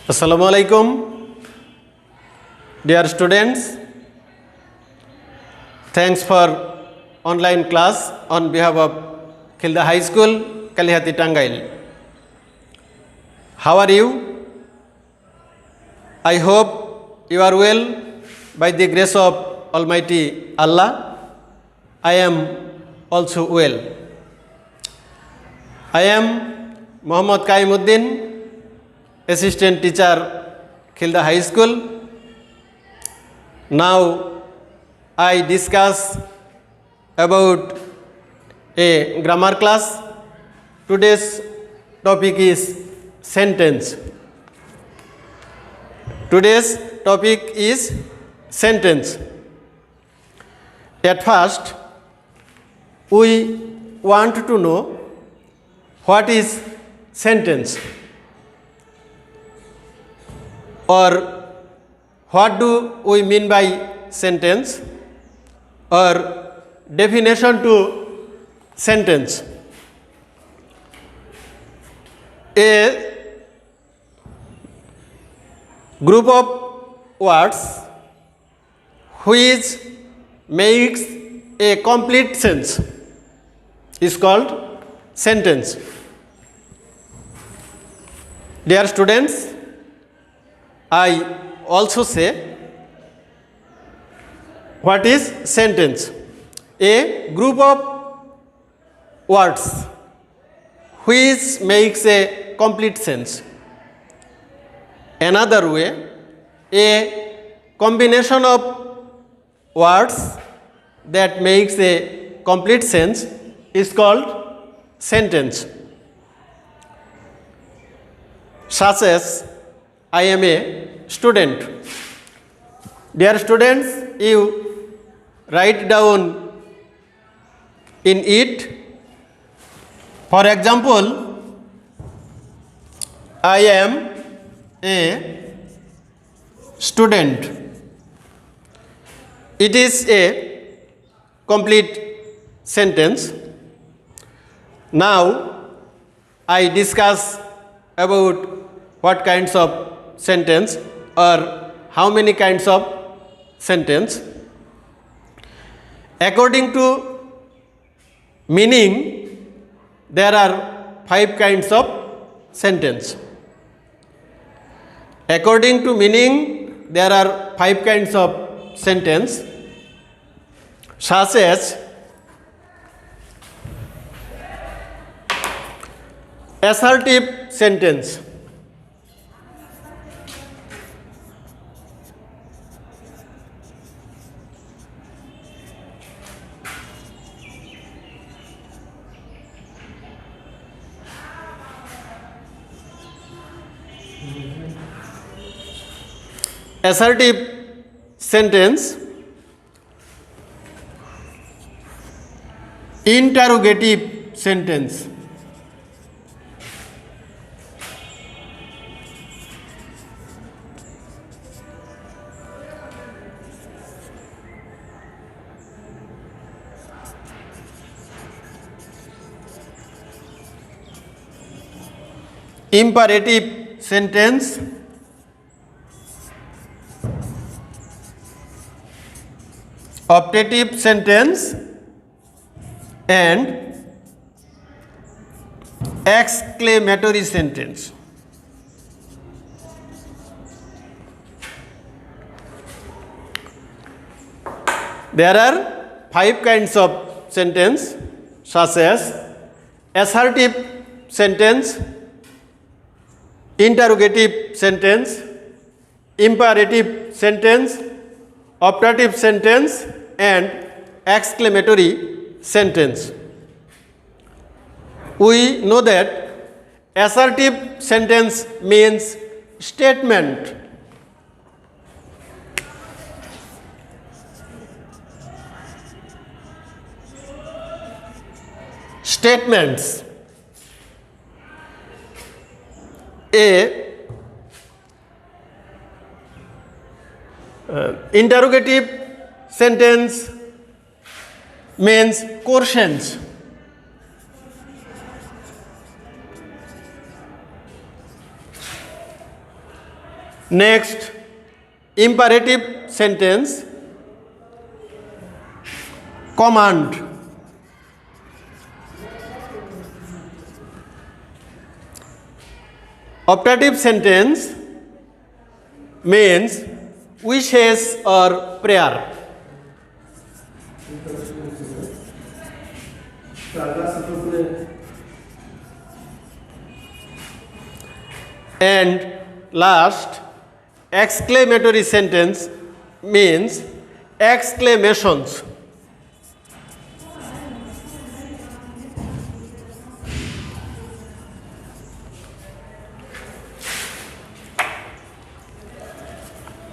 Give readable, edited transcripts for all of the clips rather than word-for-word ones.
Assalamu alaikum, dear students. Thanks for online class on behalf of Khilda High School, Kalihati, Tangail. How are you? I hope you are well by the grace of Almighty Allah. I am also well. I am Muhammad Kaimuddin, Assistant Teacher, Khilda High School. Now I discuss about a grammar class. Today's topic is sentence. Today's topic is sentence. At first, we want to know what is sentence, or what do we mean by sentence, or definition to sentence. A group of words which makes a complete sense is called sentence. Dear students, I also say what is sentence? A group of words which makes a complete sense. Another way, a combination of words that makes a complete sense is called sentence. Such as, I am a student. Dear students, you write down in it. For example, I am a student. It is a complete sentence. Now I discuss about what kinds of sentence or how many kinds of sentence. According to meaning, there are 5 kinds of sentence. According to meaning, there are 5 kinds of sentence, such as assertive sentence. Assertive sentence. Interrogative sentence. Imperative sentence. Optative sentence and exclamatory sentence. There are 5 kinds of sentence, such as assertive sentence, interrogative sentence, imperative sentence, optative sentence and exclamatory sentence. We know that assertive sentence means statement. Statements. Interrogative sentence means questions. Next, imperative sentence, command. Optative sentence means wishes or prayer. And last, exclamatory sentence means exclamations.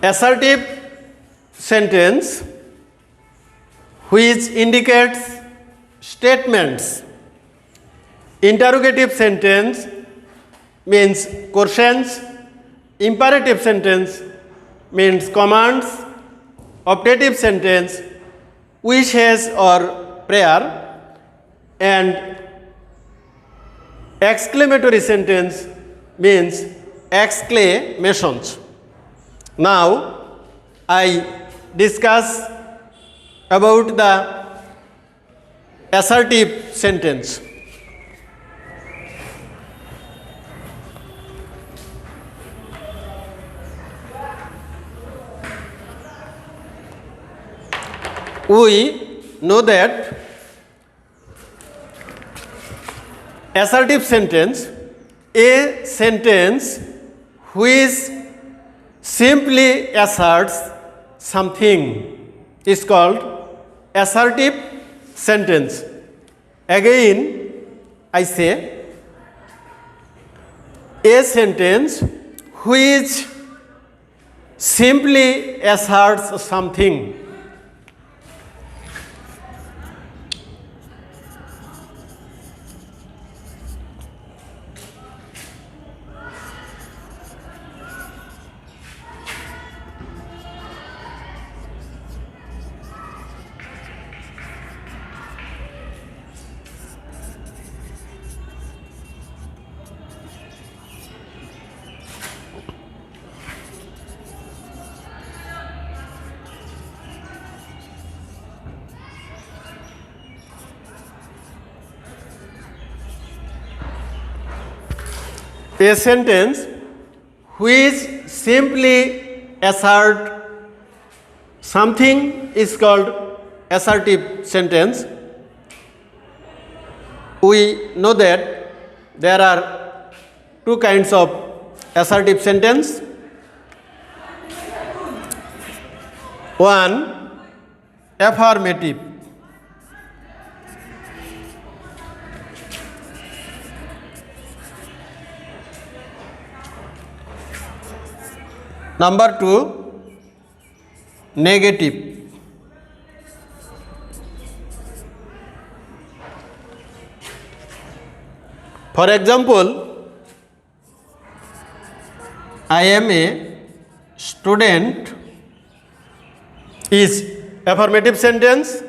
Assertive sentence which indicates statements. Interrogative sentence means questions. Imperative sentence means commands. Optative sentence wishes or prayer. And exclamatory sentence means exclamations. Now I discuss about the assertive sentence. We know that assertive sentence, a sentence which simply asserts something, is called assertive sentence. Again, I say, a sentence which simply asserts something. A sentence which simply asserts something is called assertive sentence. We know that there are two kinds of assertive sentence. One, affirmative. Number two, negative. For example, I am a student is affirmative sentence.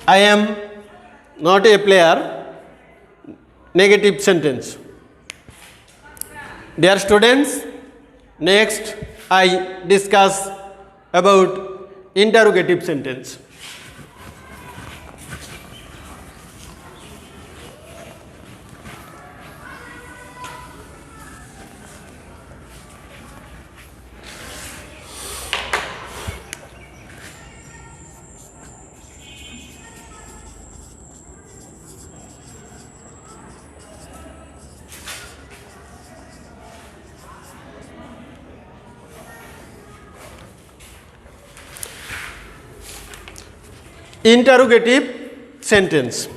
I am not a player, negative sentence. Dear students, next I discuss about interrogative sentence. Interrogative sentence.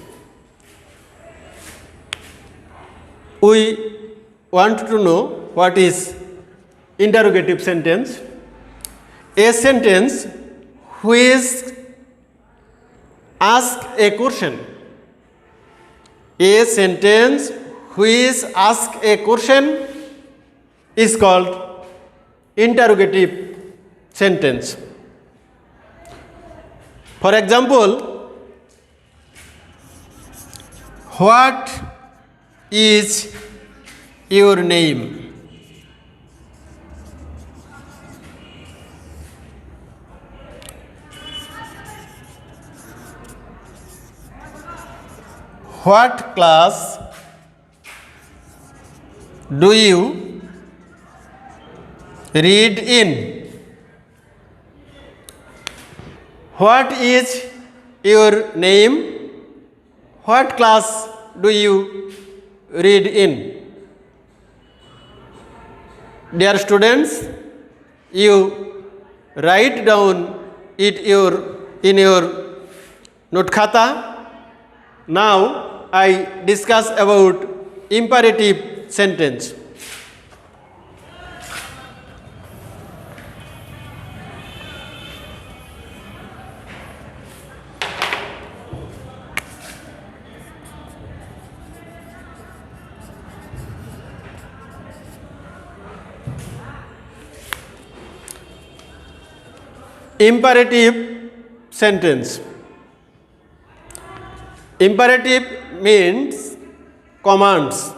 We want to know what is interrogative sentence. A sentence which asks a question. A sentence which asks a question is called interrogative sentence. For example, What is your name? What class do you read in? What is your name? What class do you read in? Dear students, you write down it in your note khata. Now I discuss about imperative sentence. Imperative sentence. Imperative means commands.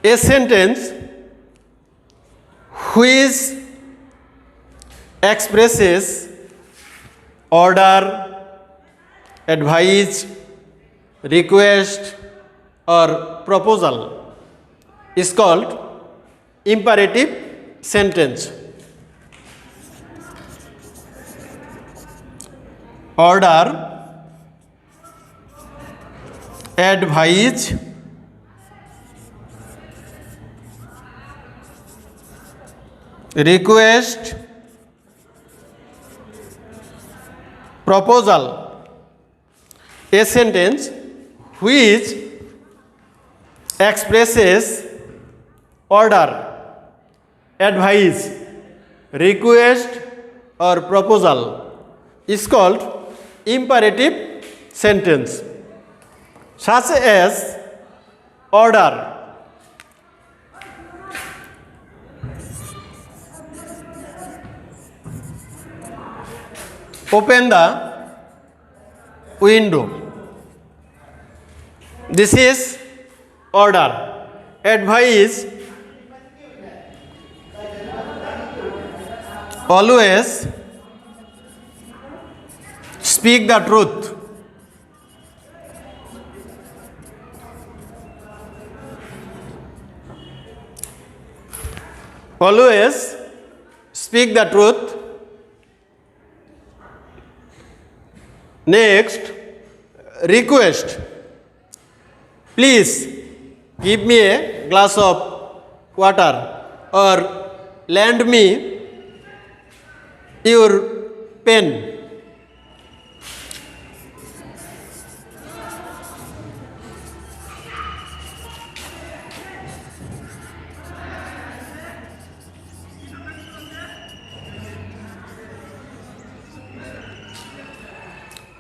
A sentence which expresses order, advice, request or proposal is called imperative sentence. Order, advice, request, proposal. A sentence which expresses order, advice, request or proposal is called imperative sentence, such as order. Open the window. This is order. Advice, always speak the truth. Always speak the truth. Next, request. Please give me a glass of water or lend me your pen.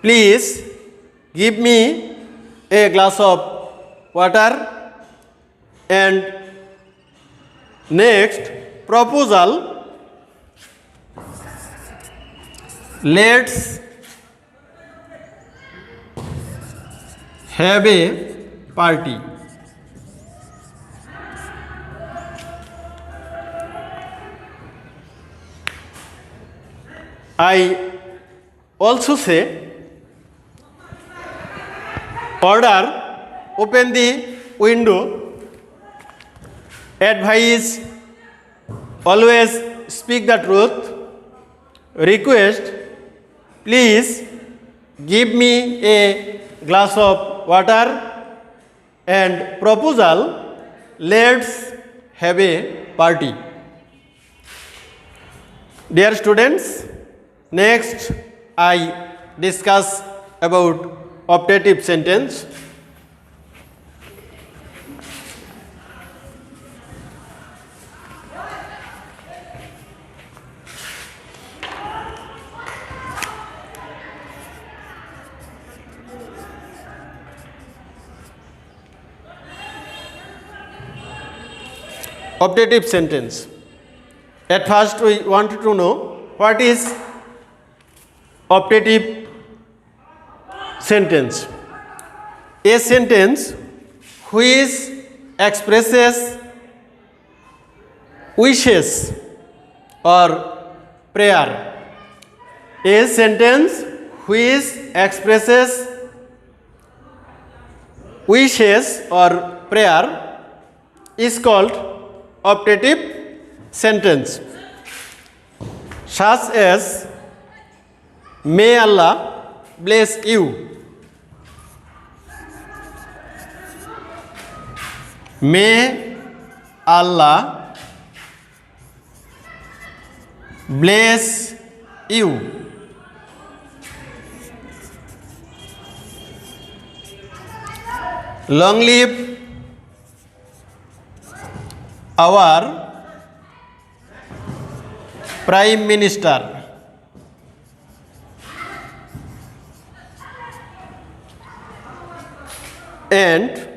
Please give me a glass of water. And next, proposal. Let's have a party. I also say order, open the window, advise, always speak the truth, request, please give me a glass of water, and proposal, let's have a party. Dear students, next I discuss about optative sentence. Optative sentence. At first we want to know what is optative sentence. A sentence which expresses wishes or prayer. A sentence which expresses wishes or prayer is called optative sentence, such as may Allah bless you. May Allah bless you. Long live our Prime Minister. And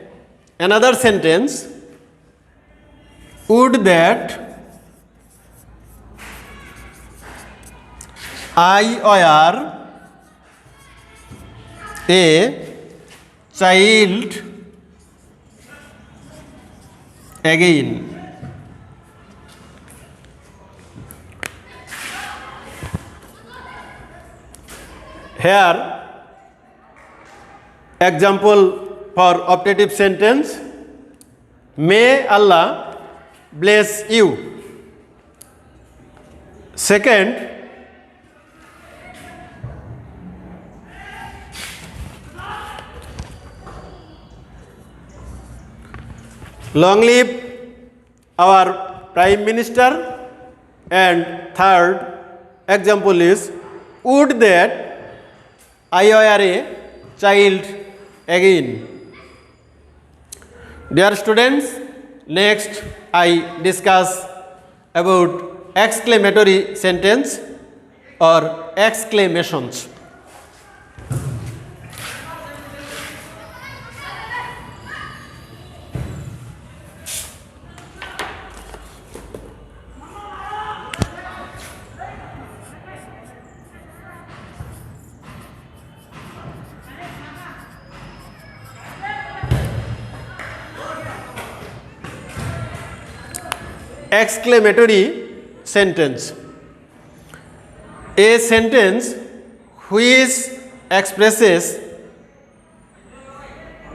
another sentence, would that I were a child again. Here, example for optative sentence, may Allah bless you. Second, long live our Prime Minister. And third example is, would that I were a child again. Dear students, next I discuss about exclamatory sentence or exclamations. Exclamatory sentence. A sentence which expresses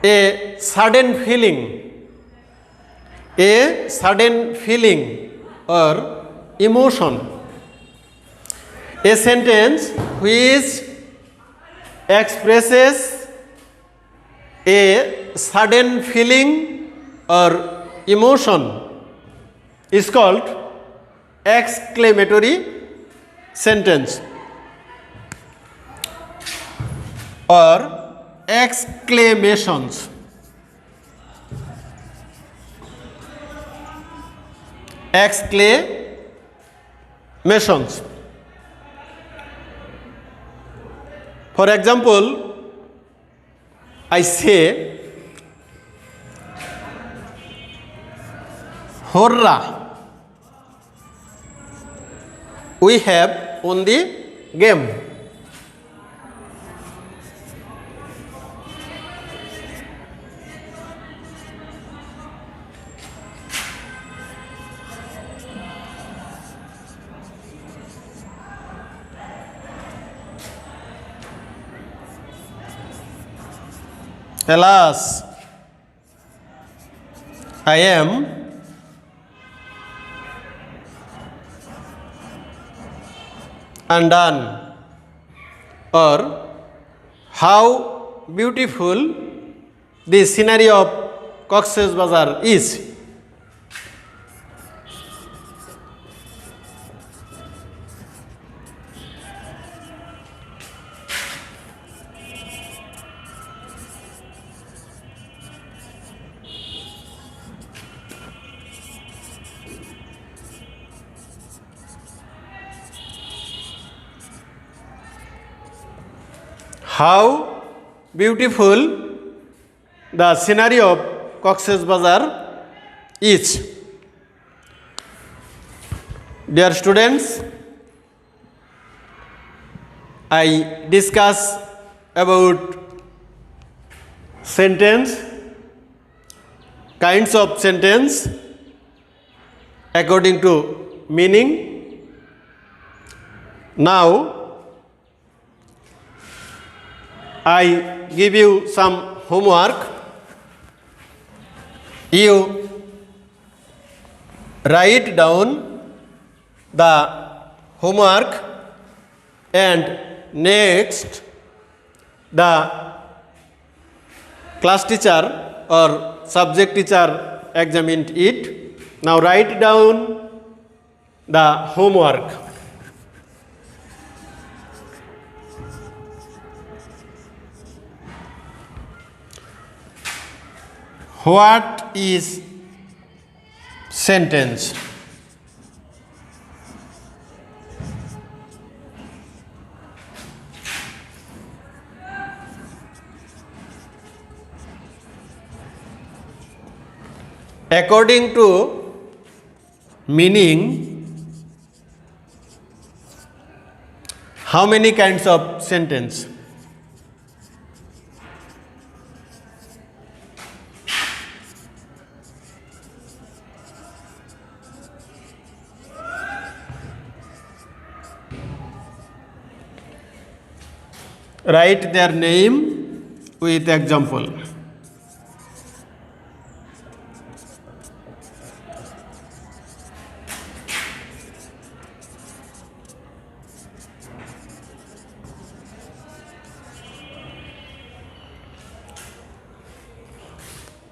a sudden feeling or emotion. A sentence which expresses a sudden feeling or emotion is called exclamatory sentence or exclamations. Exclamations. For example, I say, Hurrah! We have won the game. Alas, I am undone. Or, how beautiful the scenery of Cox's Bazar is. How beautiful the scenery of Cox's Bazar is. Dear students, I discuss about sentence, kinds of sentence according to meaning. Now I give you some homework. You write down the homework and next the class teacher or subject teacher examined it. Now write down the homework. What is sentence? According to meaning, how many kinds of sentence? Write their name with example.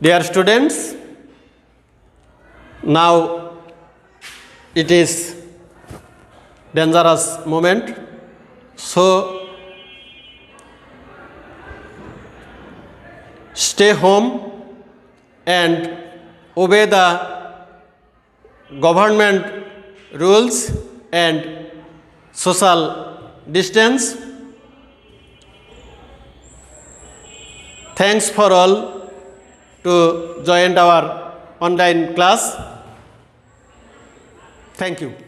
Dear students, now it is dangerous moment, so stay home and obey the government rules and social distance. Thanks for all to join our online class. Thank you.